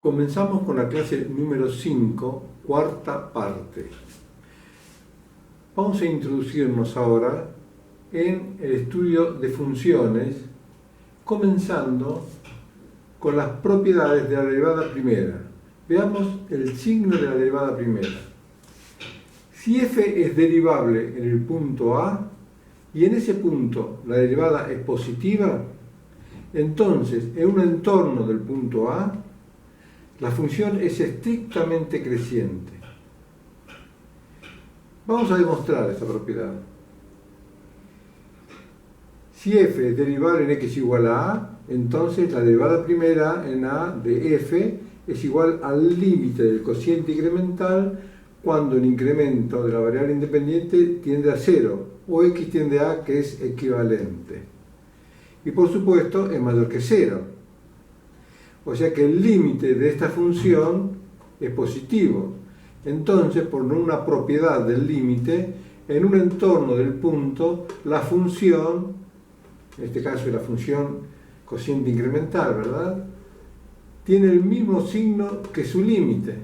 Comenzamos con la clase número 5, cuarta parte. Vamos a introducirnos ahora en el estudio de funciones, comenzando con las propiedades de la derivada primera. Veamos el signo de la derivada primera. Si f es derivable en el punto A y en ese punto la derivada es positiva, entonces en un entorno del punto A la función es estrictamente creciente. Vamos a demostrar esta propiedad. Si f es derivable en x igual a a, entonces la derivada primera en a de f es igual al límite del cociente incremental cuando el incremento de la variable independiente tiende a 0 o x tiende a que es equivalente. Y por supuesto es mayor que 0. O sea que el límite de esta función es positivo. Entonces, por una propiedad del límite, en un entorno del punto, la función, en este caso es la función cociente incremental, ¿verdad?, tiene el mismo signo que su límite.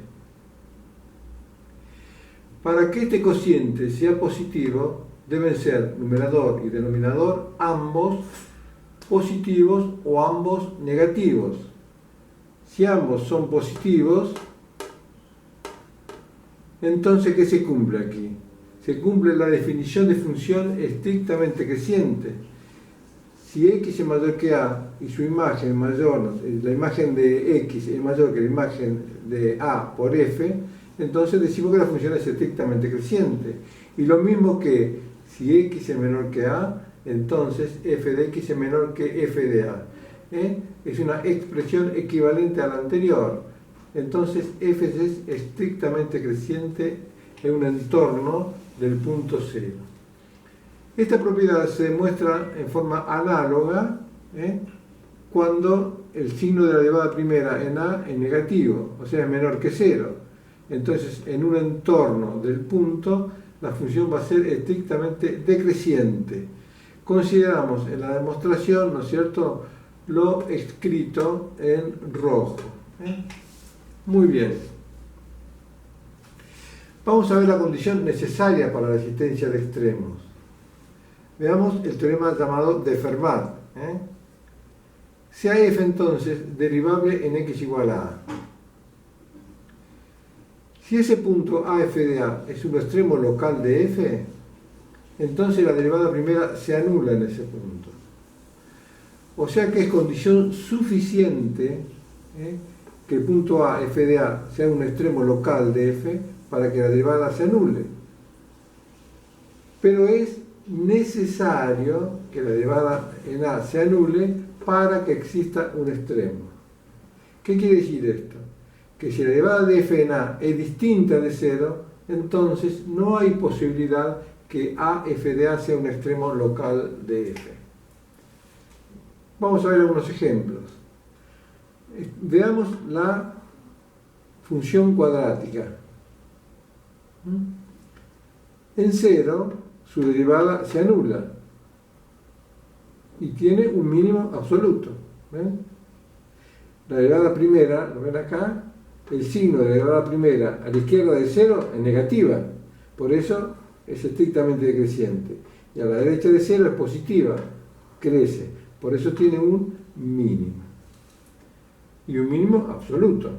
Para que este cociente sea positivo, deben ser numerador y denominador ambos positivos o ambos negativos. Si ambos son positivos, entonces ¿qué se cumple aquí? Se cumple la definición de función estrictamente creciente. Si x es mayor que a y su imagen es mayor, la imagen de x es mayor que la imagen de a por f, entonces decimos que la función es estrictamente creciente. Y lo mismo que si x es menor que a, entonces f de x es menor que f de a. Es una expresión equivalente a la anterior. Entonces f es estrictamente creciente en un entorno del punto 0. Esta propiedad se demuestra en forma análoga cuando el signo de la derivada primera en a es negativo, o sea es menor que 0. Entonces en un entorno del punto la función va a ser estrictamente decreciente. Consideramos en la demostración, ¿no es cierto?, lo escrito en rojo. Muy bien. Vamos a ver la condición necesaria para la existencia de extremos. Veamos el teorema llamado de Fermat. Sea f entonces derivable en x igual a a. Si ese punto a f de a es un extremo local de f, entonces la derivada primera se anula en ese punto. O sea que es condición suficiente que el punto a, f de a, sea un extremo local de f para que la derivada se anule. Pero es necesario que la derivada en a se anule para que exista un extremo. ¿Qué quiere decir esto? Que si la derivada de f en a es distinta de 0, entonces no hay posibilidad que a f de a sea un extremo local de f. Vamos a ver algunos ejemplos. Veamos la función cuadrática. En 0, su derivada se anula y tiene un mínimo absoluto. ¿Ven? La derivada primera, ¿lo ven acá? El signo de la derivada primera a la izquierda de 0 es negativa, por eso es estrictamente decreciente. Y a la derecha de 0 es positiva, crece. Por eso tiene un mínimo. Y un mínimo absoluto.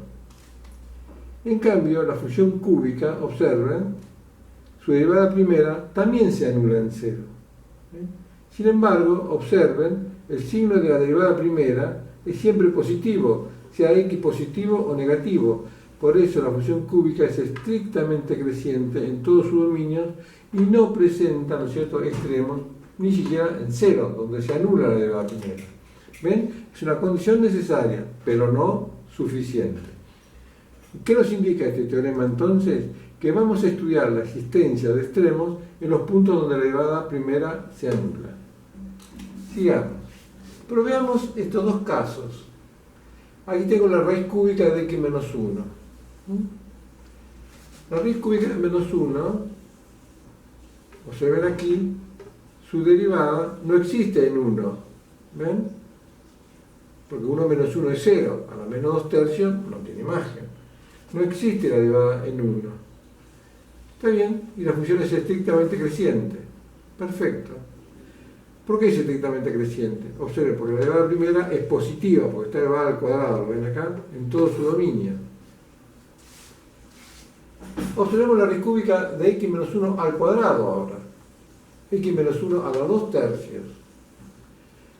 En cambio, la función cúbica, observen, su derivada primera también se anula en 0. Sin embargo, observen, el signo de la derivada primera es siempre positivo, sea x positivo o negativo. Por eso la función cúbica es estrictamente creciente en todos sus dominios y no presenta, ¿no es cierto?, extremos, ni siquiera en 0, donde se anula la derivada primera. ¿Ven? Es una condición necesaria, pero no suficiente. ¿Qué nos indica este teorema entonces? Que vamos a estudiar la existencia de extremos en los puntos donde la derivada primera se anula. Sigamos. Pero veamos estos dos casos. Aquí tengo la raíz cúbica de x menos 1. La raíz cúbica de menos 1, observen aquí, su derivada no existe en 1, ¿ven? Porque 1 menos 1 es 0, a la menos 2 tercios no tiene imagen. No existe la derivada en 1. ¿Está bien? Y la función es estrictamente creciente. Perfecto. ¿Por qué es estrictamente creciente? Observen, porque la derivada primera es positiva, porque está elevada al cuadrado, ¿lo ven acá? En todo su dominio. Observemos la raíz cúbica de x menos 1 al cuadrado ahora. X menos 1 a la 2 tercios.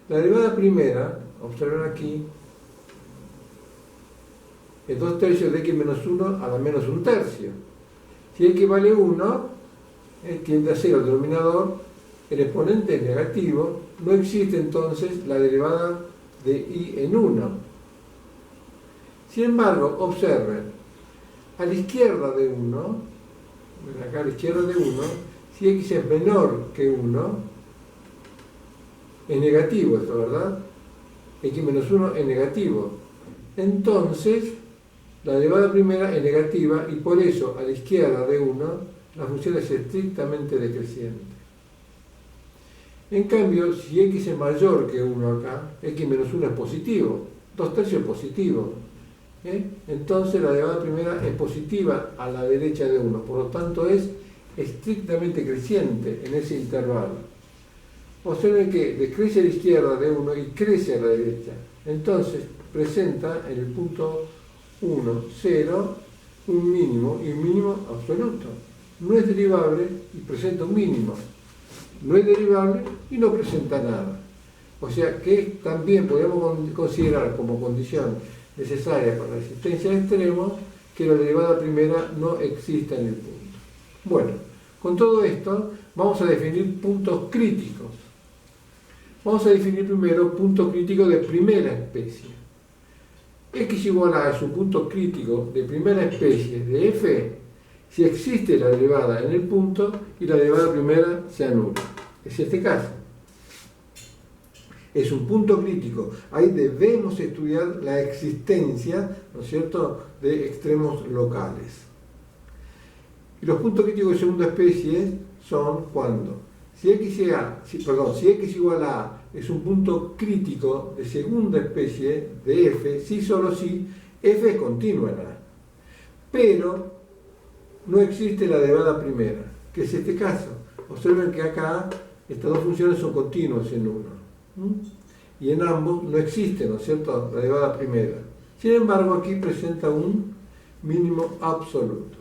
La derivada primera, observen aquí, es 2 tercios de x menos 1 a la menos 1 tercio. Si x vale 1, tiende a 0 el denominador, el exponente es negativo, no existe entonces la derivada de y en 1. Sin embargo, observen, a la izquierda de 1, acá a la izquierda de 1, si x es menor que 1, es negativo esto, ¿verdad? X menos 1 es negativo. Entonces, la derivada primera es negativa y por eso a la izquierda de 1 la función es estrictamente decreciente. En cambio, si x es mayor que 1 acá, x menos 1 es positivo, 2 tercios es positivo. Entonces la derivada primera es positiva a la derecha de 1, por lo tanto es estrictamente creciente en ese intervalo. Observen que decrece a la izquierda de 1 y crece a la derecha. Entonces presenta en el punto 1, 0, un mínimo y un mínimo absoluto. No es derivable y presenta un mínimo. No es derivable y no presenta nada. O sea que también podemos considerar como condición necesaria para la existencia de extremos que la derivada primera no exista en el punto. Bueno, con todo esto vamos a definir puntos críticos. Vamos a definir primero puntos críticos de primera especie. X igual a es un punto crítico de primera especie de f si existe la derivada en el punto y la derivada primera se anula. Es este caso. Es un punto crítico. Ahí debemos estudiar la existencia, ¿no es cierto?, de extremos locales. Y los puntos críticos de segunda especie son cuando, si x igual a A es un punto crítico de segunda especie de f, si solo si f es continua en A. Pero no existe la derivada primera, que es este caso. Observen que acá estas dos funciones son continuas en uno. Y en ambos no existe, ¿no es cierto?, la derivada primera. Sin embargo, aquí presenta un mínimo absoluto.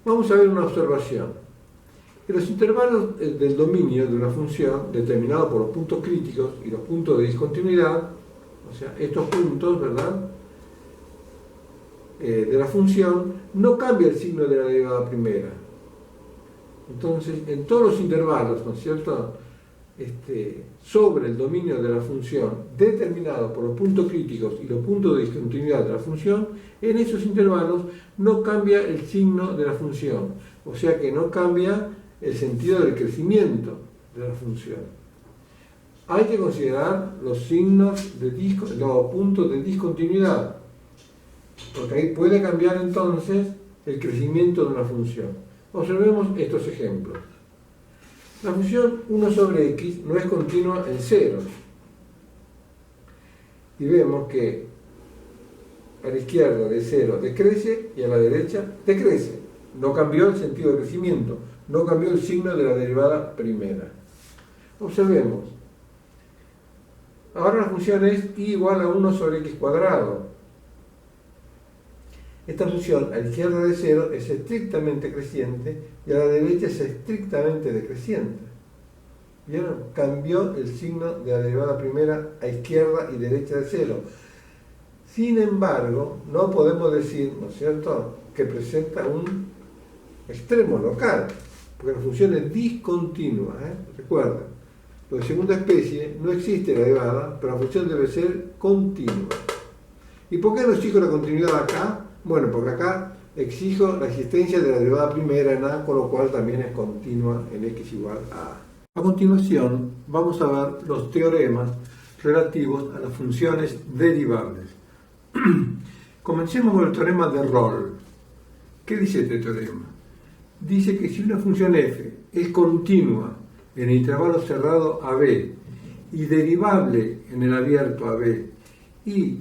Vamos a ver una observación. En los intervalos del dominio de una función, determinado por los puntos críticos y los puntos de discontinuidad, o sea, estos puntos, ¿verdad?, de la función, no cambia el signo de la derivada primera. Entonces, en todos los intervalos, ¿no es cierto?, sobre el dominio de la función determinado por los puntos críticos y los puntos de discontinuidad de la función, en esos intervalos no cambia el signo de la función, o sea que no cambia el sentido del crecimiento de la función. Hay que considerar los signos los puntos de discontinuidad, porque ahí puede cambiar entonces el crecimiento de una función. Observemos estos ejemplos. La función 1 sobre x no es continua en ceros. Y vemos que a la izquierda de 0 decrece y a la derecha decrece. No cambió el sentido de crecimiento, no cambió el signo de la derivada primera. Observemos. Ahora la función es y igual a 1 sobre x cuadrado. Esta función a la izquierda de 0 es estrictamente creciente y a la derecha es estrictamente decreciente. ¿Vieron? Cambió el signo de la derivada primera a izquierda y derecha de 0. Sin embargo, no podemos decir, ¿no es cierto?, que presenta un extremo local, porque la función es discontinua. Recuerden, lo de segunda especie no existe la derivada, pero la función debe ser continua. ¿Y por qué no exijo la continuidad acá? Bueno, porque acá exijo la existencia de la derivada primera en A, con lo cual también es continua en x igual a A. A continuación, vamos a ver los teoremas relativos a las funciones derivables. Comencemos con el teorema de Rolle. ¿Qué dice este teorema? Dice que si una función f es continua en el intervalo cerrado AB y derivable en el abierto AB y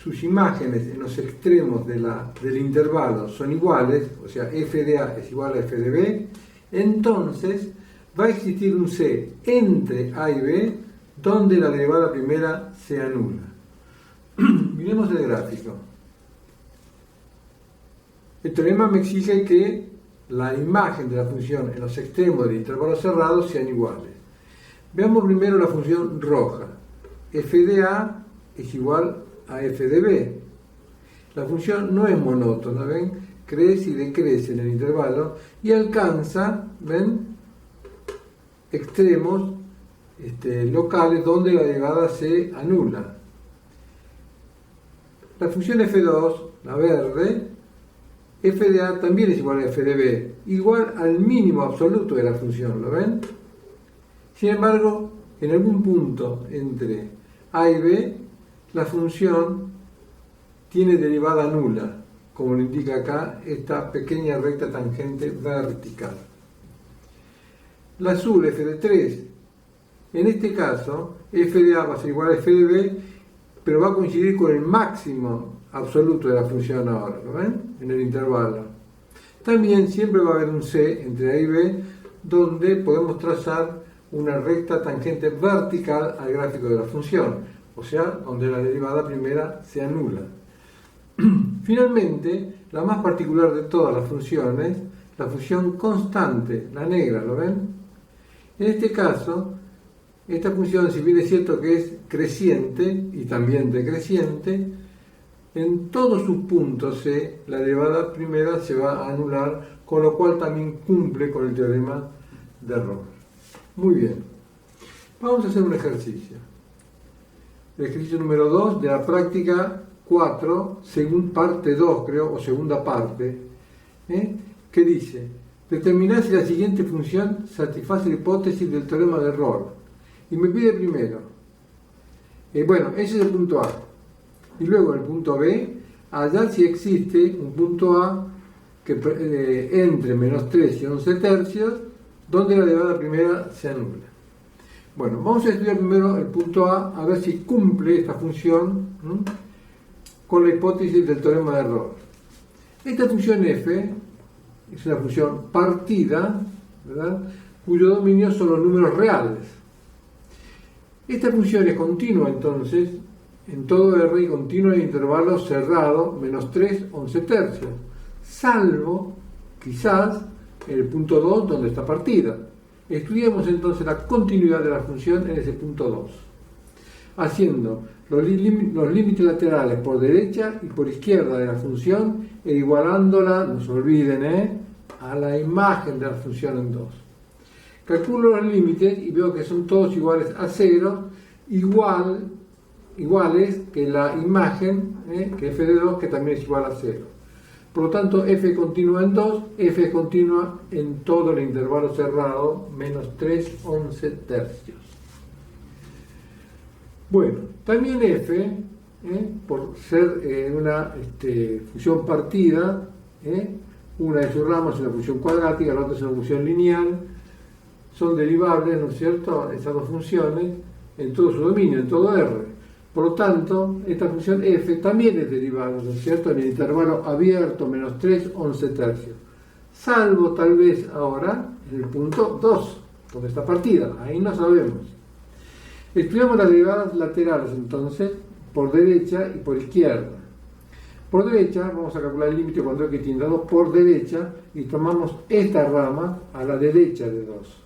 sus imágenes en los extremos del intervalo son iguales, o sea, f de A es igual a f de B, entonces va a existir un C entre A y B donde la derivada primera se anula. Miremos el gráfico. El teorema me exige que la imagen de la función en los extremos del intervalo cerrado sean iguales. Veamos primero la función roja. F de A es igual a f de B. La función no es monótona, ¿ven? Crece y decrece en el intervalo y alcanza, ¿ven? Extremos locales donde la derivada se anula. La función f2, la verde, f de A también es igual a f de B, igual al mínimo absoluto de la función, ¿lo ven? Sin embargo, en algún punto entre A y B, la función tiene derivada nula, como lo indica acá esta pequeña recta tangente vertical. La azul, f de 3. En este caso, f de A va a ser igual a f de B, pero va a coincidir con el máximo absoluto de la función ahora, ¿lo ven? En el intervalo. También siempre va a haber un C entre A y B, donde podemos trazar una recta tangente vertical al gráfico de la función, o sea, donde la derivada primera se anula. Finalmente, la más particular de todas las funciones, la función constante, la negra, ¿lo ven? En este caso, esta función, si bien es cierto que es creciente y también decreciente, en todos sus puntos C, la derivada primera se va a anular, con lo cual también cumple con el teorema de Rolle. Muy bien. Vamos a hacer un ejercicio. El ejercicio número 2 de la práctica 4, según parte 2, creo, o segunda parte, que dice: determinar si la siguiente función satisface la hipótesis del teorema de Rolle. Y me pide primero, bueno, ese es el punto A. Y luego en el punto B, hallar si existe un punto A que entre menos 3 y 11 tercios, donde la derivada primera se anula. Bueno, vamos a estudiar primero el punto A ver si cumple esta función con la hipótesis del teorema de Rolle. Esta función f es una función partida, ¿verdad?, cuyo dominio son los números reales. Esta función es continua, entonces, en todo R y continua en intervalo cerrado, menos 3, 11 tercios, salvo, quizás, en el punto 2, donde está partida. Estudiemos entonces la continuidad de la función en ese punto 2, haciendo los límites laterales por derecha y por izquierda de la función e igualándola, no se olviden, a la imagen de la función en 2. Calculo los límites y veo que son todos iguales a 0, iguales que la imagen, que f de 2, que también es igual a 0. Por lo tanto, f continua en 2, f continua en todo el intervalo cerrado, menos 3, 11 tercios. Bueno, también f, por ser una función partida, una de sus ramas es una función cuadrática, la otra es una función lineal, son derivables, ¿no es cierto?, esas dos funciones en todo su dominio, en todo R. Por lo tanto, esta función f también es derivable, ¿no es cierto?, en el intervalo abierto, menos 3, 11 tercios. Salvo tal vez ahora en el punto 2, donde está partida, ahí no sabemos. Estudiamos las derivadas laterales entonces, por derecha y por izquierda. Por derecha, vamos a calcular el límite cuando x tiende a 2 por derecha y tomamos esta rama a la derecha de 2.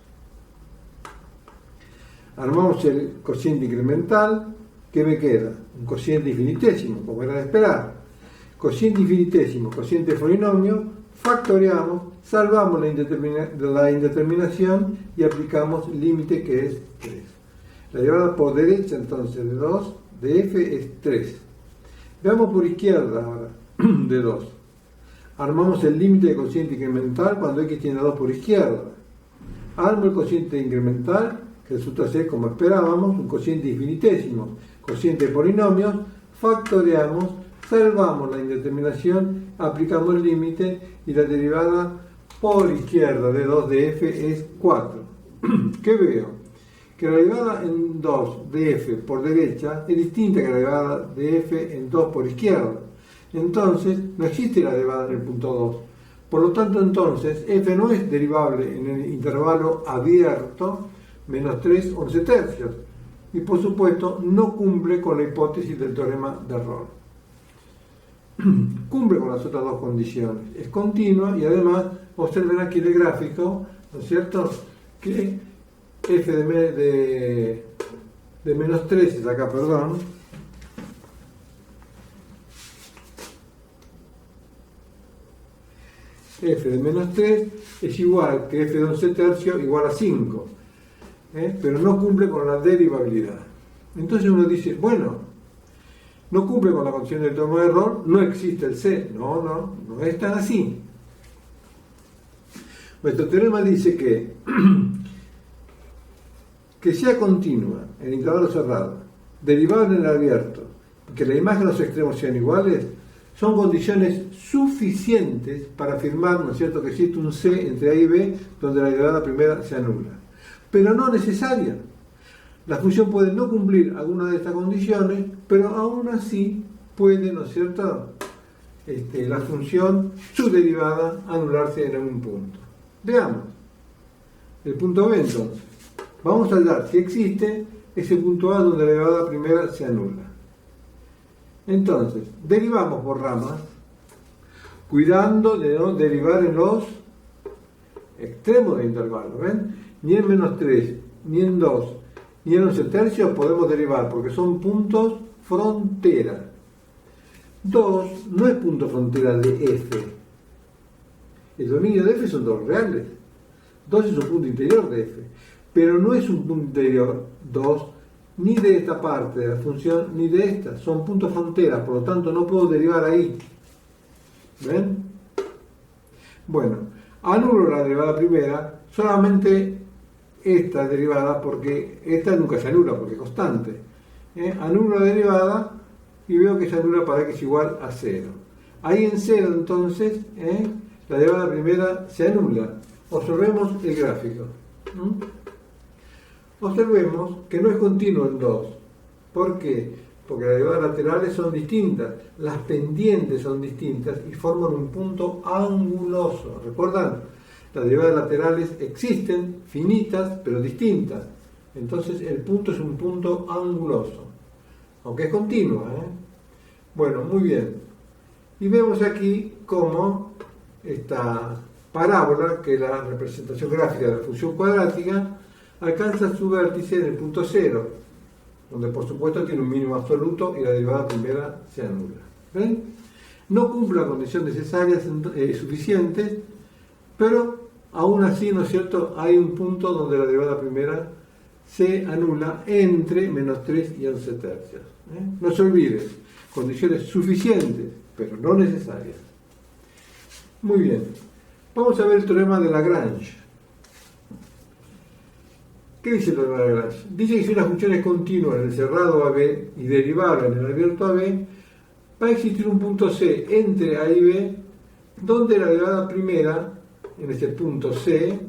Armamos el cociente incremental. ¿Qué me queda? Un cociente infinitésimo, como era de esperar. Cociente infinitésimo, cociente de polinomio, factoreamos, salvamos la indeterminación y aplicamos el límite que es 3. La derivada por derecha entonces de 2 de f es 3. Veamos por izquierda ahora, de 2. Armamos el límite de cociente incremental cuando x tiende a 2 por izquierda. Armo el cociente incremental, que resulta ser, como esperábamos, un cociente infinitésimo, cociente de polinomios, factoreamos, salvamos la indeterminación, aplicamos el límite y la derivada por izquierda de 2 de f es 4. ¿Qué veo? que la derivada en 2 de f por derecha es distinta que la derivada de f en 2 por izquierda. Entonces, no existe la derivada en el punto 2. Por lo tanto, entonces, f no es derivable en el intervalo abierto menos 3 11 tercios. Y por supuesto, no cumple con la hipótesis del teorema de Rolle. Cumple con las otras dos condiciones. Es continua y además, observen aquí el gráfico, ¿no es cierto?, que f de menos 3 es acá, perdón, f de menos 3 es igual que f de 11 tercios igual a 5, pero no cumple con la derivabilidad. Entonces uno dice, bueno, no cumple con la condición del teorema de Rolle, no existe el C. No es tan así. Nuestro teorema dice que sea continua en intervalo cerrado, derivable en el abierto, que la imagen de los extremos sean iguales, son condiciones suficientes para afirmar, ¿no es cierto?, que existe un C entre A y B donde la derivada primera se anula, pero no necesaria. La función puede no cumplir alguna de estas condiciones, pero aún así puede, ¿no es cierto?, la función, su derivada, anularse en algún punto. Veamos. El punto B, entonces. Vamos a hallar si existe ese punto A donde la derivada primera se anula. Entonces, derivamos por ramas, cuidando de no derivar en los extremos del intervalo. ¿Ven? Ni en menos 3, ni en 2, ni en 11 tercios podemos derivar, porque son puntos frontera. 2 no es punto frontera de F. El dominio de F son 2 reales. 2 es un punto interior de F. Pero no es un punto interior 2 ni de esta parte de la función ni de esta. Son puntos frontera, por lo tanto no puedo derivar ahí. ¿Ven? Bueno, anulo la derivada primera, solamente esta derivada, porque esta nunca se anula porque es constante. Anulo la derivada y veo que se anula para x igual a 0. Ahí en 0 entonces la derivada primera se anula. Observemos el gráfico. Observemos que no es continuo en 2. ¿Por qué? Porque las derivadas laterales son distintas, las pendientes son distintas y forman un punto anguloso. ¿Recuerdan? Las derivadas laterales existen, finitas, pero distintas. Entonces el punto es un punto anguloso, aunque es continua. Bueno, muy bien. Y vemos aquí cómo esta parábola, que es la representación gráfica de la función cuadrática, alcanza su vértice en el punto 0, donde por supuesto tiene un mínimo absoluto y la derivada primera se anula. ¿Ven? No cumple la condición necesaria suficiente, pero aún así, ¿no es cierto?, hay un punto donde la derivada primera se anula entre menos 3 y 11 tercios. No se olviden, condiciones suficientes, pero no necesarias. Muy bien, vamos a ver el teorema de Lagrange. ¿Qué dice el teorema de Lagrange? Dice que si una función es continua en el cerrado AB y derivable en el abierto AB, va a existir un punto C entre A y B, donde la derivada primera, en ese punto C,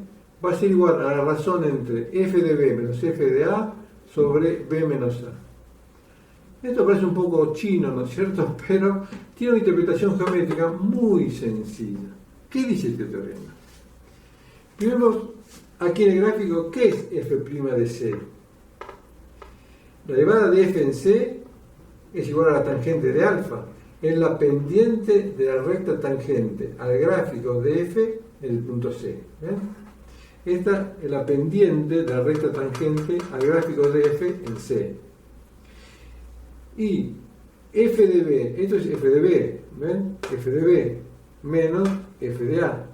va a ser igual a la razón entre f de B menos f de A sobre B menos A. Esto parece un poco chino, ¿no es cierto? Pero tiene una interpretación geométrica muy sencilla. ¿Qué dice este teorema? Primero, aquí en el gráfico, ¿qué es f' de C? La derivada de f en C es igual a la tangente de alfa. Es la pendiente de la recta tangente al gráfico de f en el punto C. ¿Ven? Esta es la pendiente de la recta tangente al gráfico de f en C. Y f de B, esto es f de B, ¿ven? F de B menos f de A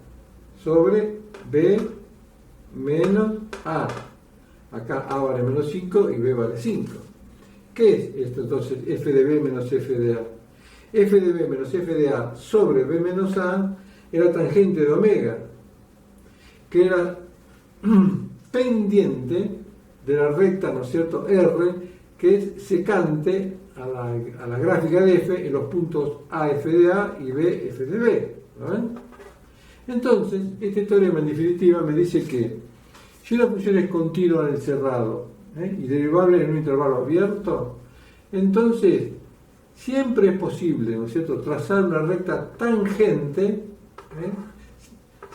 sobre B menos A. Acá A vale menos 5 y B vale 5. ¿Qué es esto entonces? F de B menos f de A. F de B menos f de A sobre B menos A era tangente de omega, que era pendiente de la recta, ¿no es cierto?, R, que es secante a la gráfica de f en los puntos A f de A y B f de B. ¿No ven? Entonces, este teorema en definitiva me dice que si una función es continua en el cerrado y derivable en un intervalo abierto, entonces siempre es posible, ¿no es cierto?, trazar una recta tangente.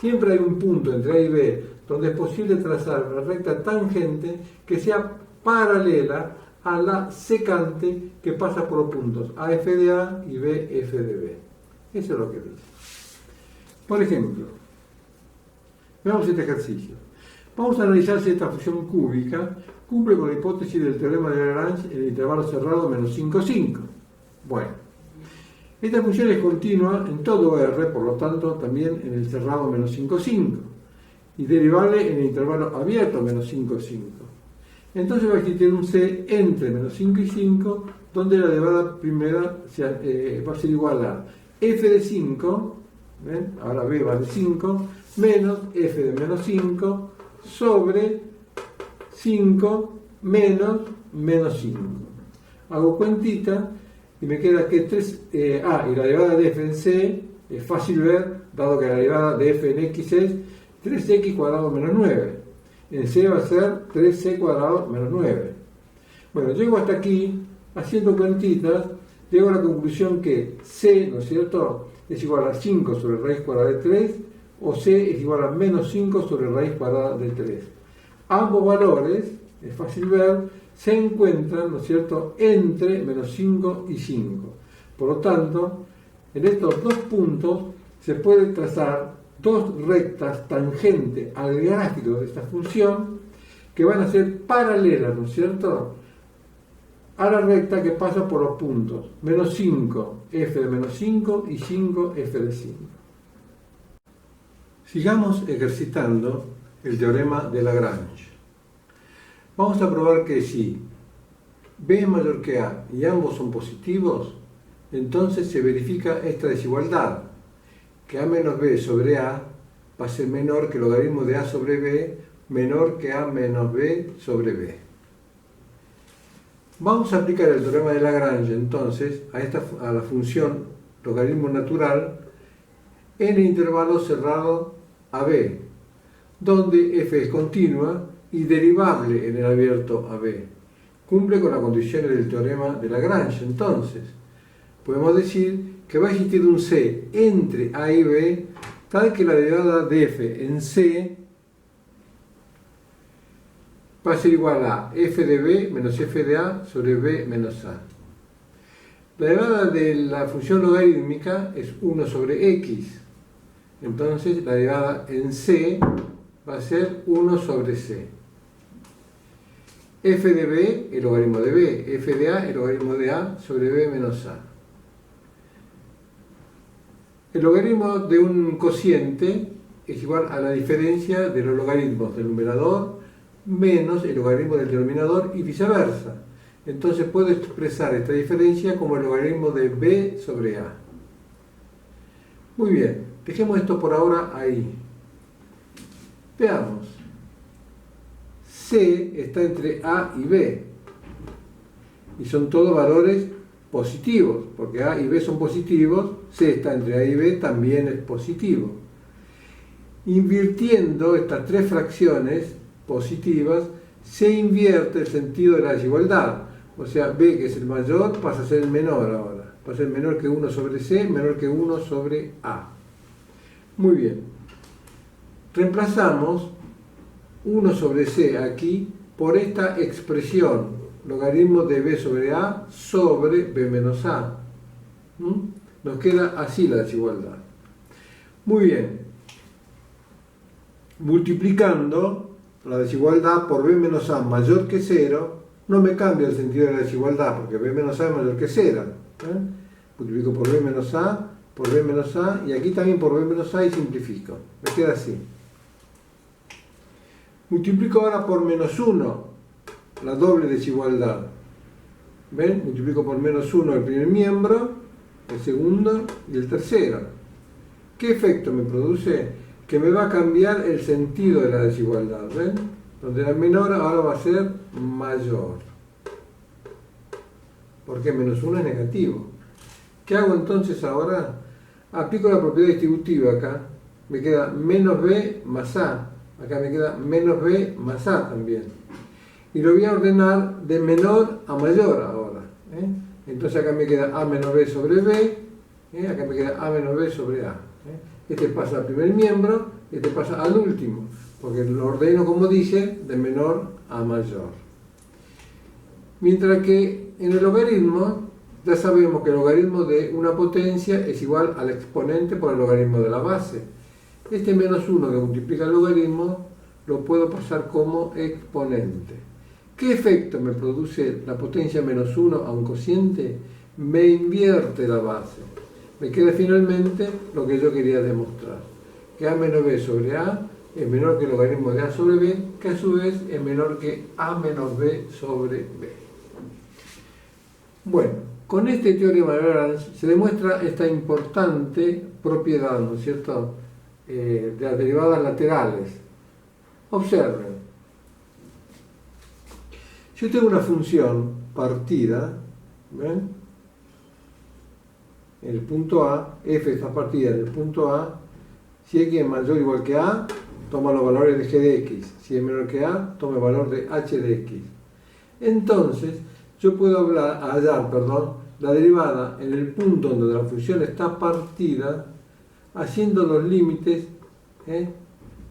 Siempre hay un punto entre A y B donde es posible trazar una recta tangente que sea paralela a la secante que pasa por los puntos AF de A y BF de B. Eso es lo que dice. Por ejemplo, veamos este ejercicio. Vamos a analizar si esta función cúbica cumple con la hipótesis del teorema de Lagrange en el intervalo cerrado menos 5, 5. Bueno, esta función es continua en todo R, por lo tanto también en el cerrado menos 5, 5, y derivable en el intervalo abierto menos 5, 5. Entonces va a existir un C entre menos 5 y 5, donde la derivada primera va a ser igual a f de 5, ¿ven? Ahora B vale 5, menos f de menos 5 sobre 5 menos menos 5. Hago cuentita y me queda que 3, y la derivada de f en C es fácil ver, dado que la derivada de f en x es 3x cuadrado menos 9. En C va a ser 3c cuadrado menos 9. Bueno, llego hasta aquí, haciendo cuentitas, llego a la conclusión que C, ¿no es cierto?, es igual a 5 sobre raíz cuadrada de 3, o C es igual a menos 5 sobre raíz cuadrada de 3. Ambos valores, es fácil ver, se encuentran, ¿no es cierto?, entre menos 5 y 5. Por lo tanto, en estos dos puntos se puede trazar dos rectas tangentes al gráfico de esta función que van a ser paralelas, ¿no es cierto?, a la recta que pasa por los puntos menos 5, f de menos 5 y 5, f de 5. Sigamos ejercitando el teorema de Lagrange. Vamos a probar que si B es mayor que A y ambos son positivos, entonces se verifica esta desigualdad, que A menos B sobre A va a ser menor que el logaritmo de A sobre B, menor que A menos B sobre B. Vamos a aplicar el teorema de Lagrange entonces a la función logaritmo natural en el intervalo cerrado AB, donde f es continua y derivable en el abierto AB. Cumple con las condiciones del teorema de Lagrange. Entonces, podemos decir que va a existir un C entre A y B, tal que la derivada de f en C va a ser igual a f de B menos f de A sobre B menos A. La derivada de la función logarítmica es 1 sobre x. Entonces, la derivada en C va a ser 1 sobre C. F de B, el logaritmo de B, f de A, el logaritmo de A sobre B menos A. El logaritmo de un cociente es igual a la diferencia de los logaritmos del numerador menos el logaritmo del denominador y viceversa. Entonces puedo expresar esta diferencia como el logaritmo de B sobre A. Muy bien, dejemos esto por ahora ahí. Veamos. C está entre A y B y son todos valores positivos, porque A y B son positivos, C está entre A y B también es positivo. Invirtiendo estas tres fracciones positivas, se invierte el sentido de la desigualdad, o sea, B, que es el mayor, pasa a ser el menor ahora, va a ser menor que 1 sobre C, menor que 1 sobre A. Muy bien, reemplazamos 1 sobre C aquí por esta expresión, logaritmo de B sobre A sobre B menos A. Nos queda así la desigualdad. Muy bien, multiplicando la desigualdad por B menos A mayor que 0, no me cambia el sentido de la desigualdad, porque B menos A es mayor que 0. Multiplico por B menos A, por B menos A, y aquí también por B menos A y simplifico. Me queda así. Multiplico ahora por menos 1, la doble desigualdad. ¿Ven? Multiplico por menos 1 el primer miembro, el segundo y el tercero. ¿Qué efecto me produce? Que me va a cambiar el sentido de la desigualdad. ¿Ven? Donde era menor ahora va a ser mayor. Porque menos 1 es negativo. ¿Qué hago entonces ahora? Aplico la propiedad distributiva acá. Me queda menos B más A. Acá me queda menos B más A también. y lo voy a ordenar de menor a mayor ahora. Entonces acá me queda A menos B sobre B, acá me queda A menos B sobre A. Este pasa al primer miembro, este pasa al último, porque lo ordeno, como dije, de menor a mayor. Mientras que en el logaritmo, ya sabemos que el logaritmo de una potencia es igual al exponente por el logaritmo de la base. Este menos 1 que multiplica el logaritmo lo puedo pasar como exponente. ¿Qué efecto me produce la potencia menos 1 a un cociente? Me invierte la base. Me queda finalmente lo que yo quería demostrar, que A menos B sobre A es menor que el logaritmo de A sobre B, que a su vez es menor que A menos B sobre B. Bueno, con este teorema de Lagrange se demuestra esta importante propiedad, ¿no es cierto?, de las derivadas laterales. Observen, yo tengo una función partida, ¿ven?, en el punto A, f está partida en el punto A. Si x es mayor o igual que A, toma los valores de g de x. Si es menor que A, toma el valor de h de x. Entonces, yo puedo hallar la derivada en el punto donde la función está partida, haciendo los límites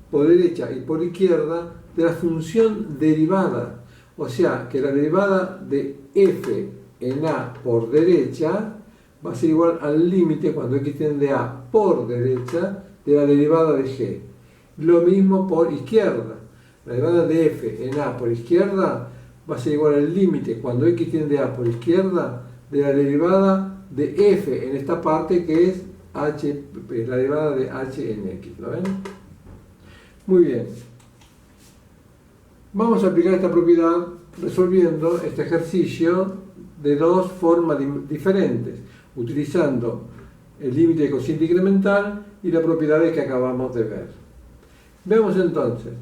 por derecha y por izquierda de la función derivada. O sea, que la derivada de f en A por derecha va a ser igual al límite cuando x tiende a por derecha de la derivada de g. Lo mismo por izquierda. La derivada de f en a por izquierda va a ser igual al límite cuando x tiende a por izquierda de la derivada de f en esta parte, que es h, la derivada de h en x. ¿Lo ven? Muy bien. Vamos a aplicar esta propiedad resolviendo este ejercicio de dos formas diferentes, utilizando el límite de cociente incremental y las propiedades que acabamos de ver. Veamos entonces.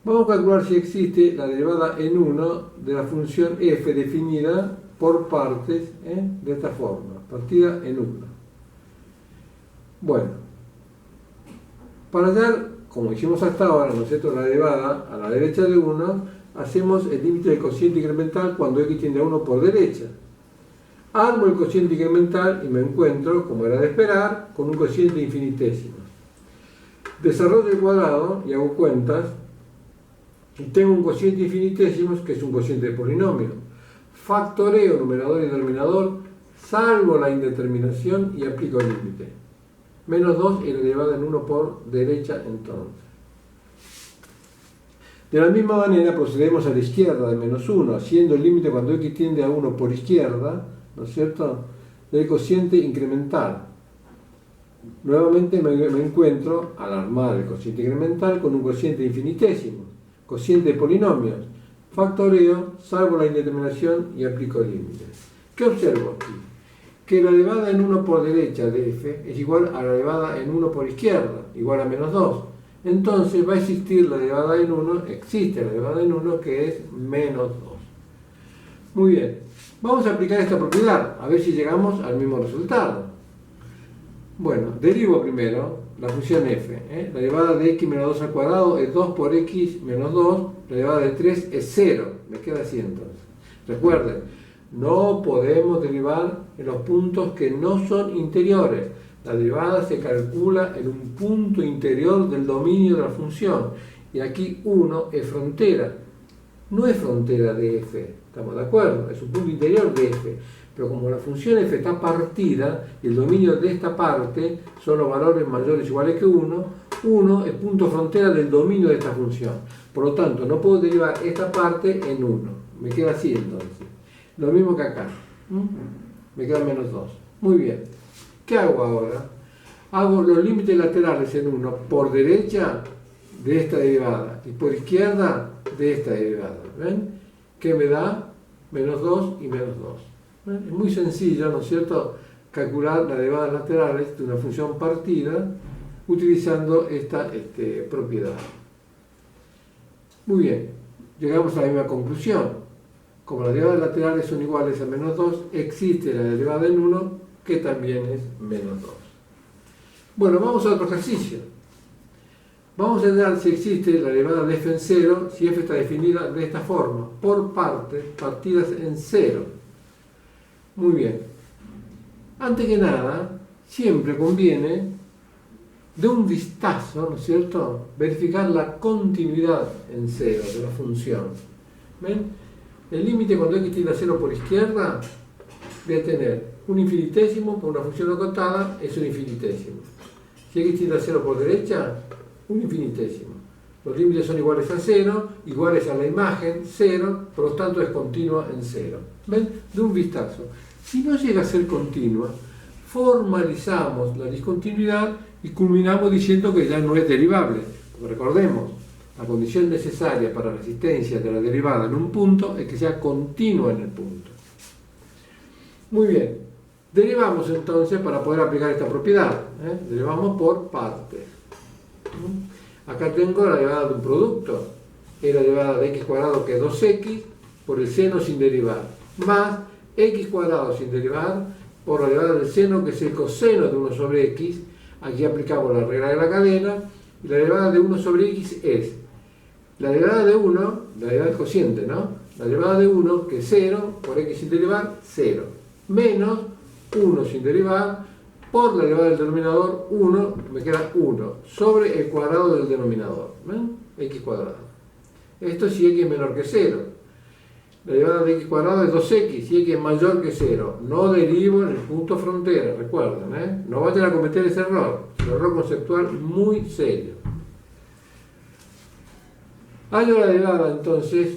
Vamos a calcular si existe la derivada en 1 de la función f definida por partes, de esta forma, partida en 1. Bueno, para hallar, como hicimos hasta ahora, ¿no es cierto?, la derivada a la derecha de 1, hacemos el límite del cociente incremental cuando x tiende a 1 por derecha. Armo el cociente incremental y me encuentro, como era de esperar, con un cociente infinitésimo. Desarrollo el cuadrado y hago cuentas y tengo un cociente infinitésimo que es un cociente de polinomio. Factoreo numerador y denominador, salvo la indeterminación y aplico el límite. Menos 2 y la derivada en 1 por derecha entonces. De la misma manera procedemos a la izquierda de menos 1, haciendo el límite cuando x tiende a 1 por izquierda, ¿no es cierto?, del cociente incremental. Nuevamente me encuentro, al armar el cociente incremental, con un cociente infinitésimo, cociente de polinomios. Factoreo, salvo la indeterminación y aplico el límite. ¿Qué observo aquí? Que la derivada en 1 por derecha de f es igual a la derivada en 1 por izquierda, igual a menos 2. Entonces va a existir la derivada en 1, existe la derivada en 1, que es menos 2. Muy bien, vamos a aplicar esta propiedad, a ver si llegamos al mismo resultado. Bueno, derivo primero la función f. La derivada de x menos 2 al cuadrado es 2 por x menos 2, la derivada de 3 es 0, me queda así entonces. Recuerden, no podemos derivar en los puntos que no son interiores. La derivada se calcula en un punto interior del dominio de la función. Y aquí 1 es frontera. No es frontera de f, ¿estamos de acuerdo? Es un punto interior de f. Pero como la función f está partida y el dominio de esta parte son los valores mayores o iguales que 1, 1 es punto frontera del dominio de esta función. Por lo tanto, no puedo derivar esta parte en 1. Me queda así entonces. Lo mismo que acá. Me queda menos 2. Muy bien. ¿Qué hago ahora? Hago los límites laterales en 1 por derecha de esta derivada y por izquierda de esta derivada. ¿Ven? ¿Qué me da? Menos 2 y menos 2. ¿Ven? Es muy sencillo, ¿no es cierto?, calcular las derivadas laterales de una función partida utilizando esta propiedad. Muy bien. Llegamos a la misma conclusión. Como las derivadas laterales son iguales a menos 2, existe la derivada en 1, que también es menos 2. Bueno, vamos a otro ejercicio. Vamos a ver si existe la derivada de f en cero, si f está definida de esta forma, por partes, partidas en cero. Muy bien. Antes que nada, siempre conviene, de un vistazo, ¿no es cierto?, verificar la continuidad en cero de la función. ¿Ven? El límite cuando x tiende a cero por izquierda, voy a tener un infinitésimo por una función acotada, es un infinitésimo. Si x tiende a cero por derecha, un infinitésimo. Los límites son iguales a cero, iguales a la imagen, cero, por lo tanto es continua en cero. ¿Ven? De un vistazo. Si no llega a ser continua, formalizamos la discontinuidad y culminamos diciendo que ya no es derivable. Porque recordemos, la condición necesaria para la existencia de la derivada en un punto es que sea continua en el punto. Muy bien, derivamos entonces para poder aplicar esta propiedad. Derivamos por partes. Acá tengo la derivada de un producto, es la derivada de x cuadrado, que es 2x, por el seno sin derivar, más x cuadrado sin derivar por la derivada del seno, que es el coseno de 1 sobre x. Aquí aplicamos la regla de la cadena, y la derivada de 1 sobre x es la derivada de 1, la derivada del cociente, ¿no? La derivada de 1, que es 0, por x sin derivar, 0, menos 1 sin derivar, por la derivada del denominador 1, me queda 1, sobre el cuadrado del denominador, ¿ven? X cuadrado. Esto si x es menor que 0. La derivada de x cuadrado es 2x, si x es mayor que 0. No derivo en el punto frontera, recuerden, no vayan a cometer ese error. Es un error conceptual muy serio. Hallo la derivada entonces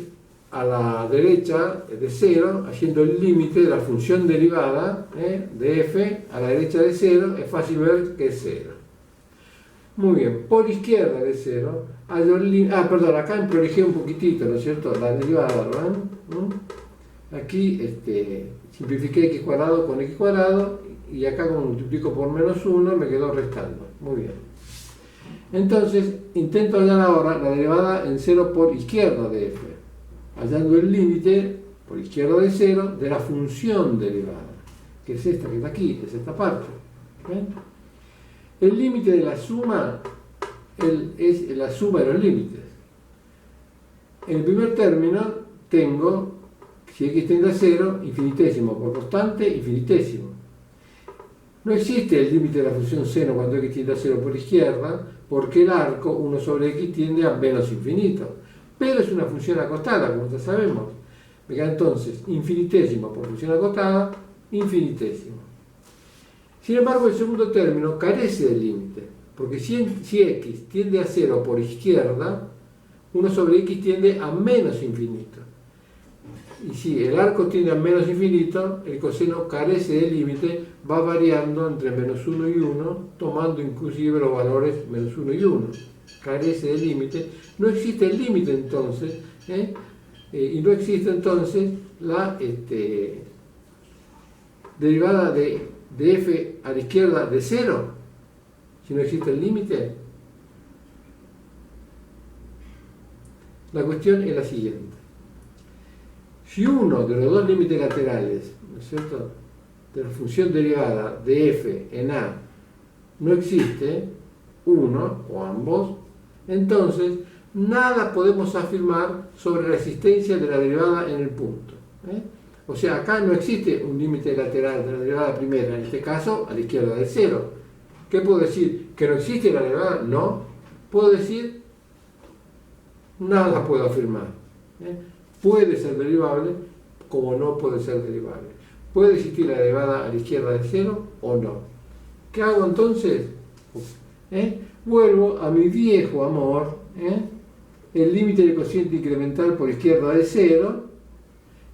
a la derecha de 0, haciendo el límite de la función derivada de f a la derecha de 0, es fácil ver que es 0. Muy bien, por izquierda de 0, hallo el límite. Perdón, acá emprolijé un poquitito, ¿no es cierto? La derivada, ¿no? Aquí simplifiqué x cuadrado con x cuadrado, y acá como multiplico por menos 1 me quedó restando. Muy bien. Entonces, intento hallar ahora la derivada en 0 por izquierda de f, hallando el límite por izquierda de 0 de la función derivada, que es esta que está aquí, es esta parte. ¿Ven? El límite de la suma es la suma de los límites. En el primer término tengo, si x tiende a 0, infinitésimo por constante, infinitésimo. No existe el límite de la función seno cuando x tiende a 0 por izquierda, porque el arco 1 sobre x tiende a menos infinito. Pero es una función acotada, como ya sabemos. Me queda entonces infinitésimo por función acotada, infinitésimo. Sin embargo, el segundo término carece del límite, porque si x tiende a 0 por izquierda, 1 sobre x tiende a menos infinito. Y si el arco tiende a menos infinito, el coseno carece del límite, va variando entre menos 1 y 1, tomando inclusive los valores menos 1 y 1. Carece del límite, no existe el límite entonces, y no existe entonces la derivada de f a la izquierda de 0, si no existe el límite. La cuestión es la siguiente. Si uno de los dos límites laterales, ¿no es cierto?, de la función derivada de f en a no existe, uno o ambos, entonces nada podemos afirmar sobre la existencia de la derivada en el punto. O sea, acá no existe un límite lateral de la derivada primera, en este caso a la izquierda de 0. ¿Qué puedo decir? ¿Que no existe la derivada? No. Puedo decir, nada puedo afirmar. Puede ser derivable como no puede ser derivable. ¿Puede existir la derivada a la izquierda de 0 o no? ¿Qué hago entonces? Vuelvo a mi viejo amor, el límite del cociente incremental por izquierda de 0,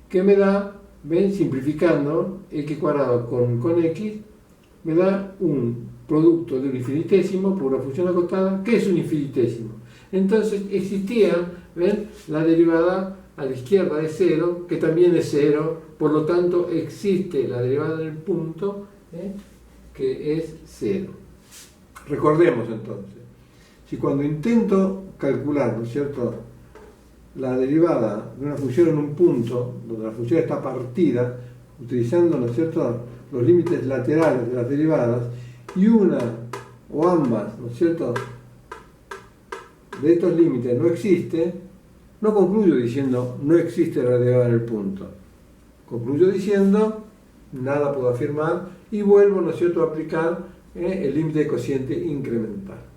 que me da, ven, simplificando, x cuadrado con x, me da un producto de un infinitésimo por una función acotada, que es un infinitésimo. Entonces existía, ven, la derivada a la izquierda de 0, que también es 0, por lo tanto existe la derivada del punto, que es 0. Recordemos entonces, si cuando intento calcular, ¿no es cierto?, la derivada de una función en un punto, donde la función está partida, utilizando, ¿no es cierto?, los límites laterales de las derivadas, y una o ambas, ¿no es cierto?, de estos límites no existe, no concluyo diciendo no existe la derivada en el punto. Concluyo diciendo nada puedo afirmar y vuelvo, ¿no es cierto?, a aplicar el límite de cociente incremental.